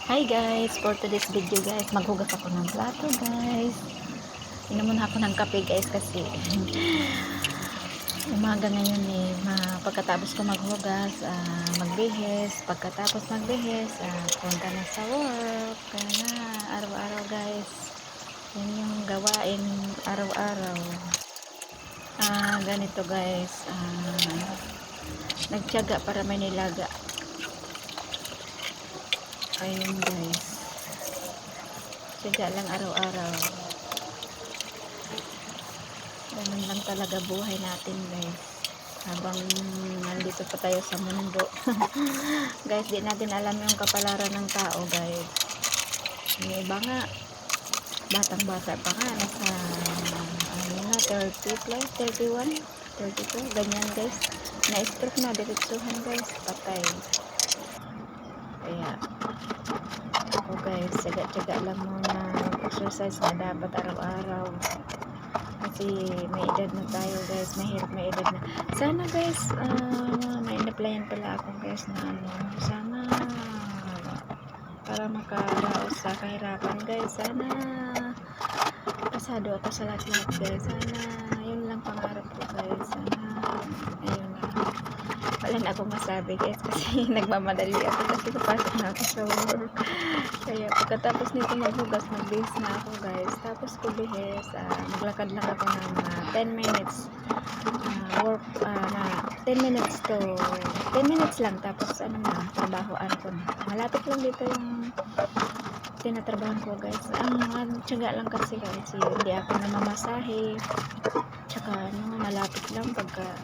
Hi guys, for today's video guys, maghugas ako ng plato guys. Inom muna ako ng kape guys kasi umaga ngayon pagkatapos ko maghugas, magbihis, pagkatapos magbihis, punta na sa work. Kaya na, araw-araw guys, yan yung gawain araw-araw. Ganito guys, nagtiyaga para may nilaga. Ayun guys, tiyaga lang araw-araw. Ganun lang talaga buhay natin guys, habang nandito pa tayo sa mundo. Guys, di natin alam yung kapalaran ng tao guys. Yung iba nga batang bata pa nga, nasa 30 plus, 31, 32, ganyan guys, na-stroke na diretsuhan guys, patay. Kaya ako guys, tsaga-tsaga lang muna exercise na dapat araw-araw kasi may edad na tayo guys, mahirap, may edad na. Sana guys, may in-applyan pala ako guys na sana para makaraos sa kahirapan guys. Sana pasado ako sa lahat-lahat guys. Sana yun lang pangarap ko guys. Sana ayun na, wala na akong masabi guys kasi nagmamadali ako kasi papasok na ako sa work. Kaya pagkatapos nito maghugas, magbihis na ako guys. Tapos ko bihis, maglakad lang ako ng 10 minutes work, na 10 minutes to 10 minutes lang, tapos trabahoan ko na. Malapit lang dito yung tinatrabahan ko guys. Ang tiyaga lang kasi hindi ako namamasahe, tsaka malapit lang pagka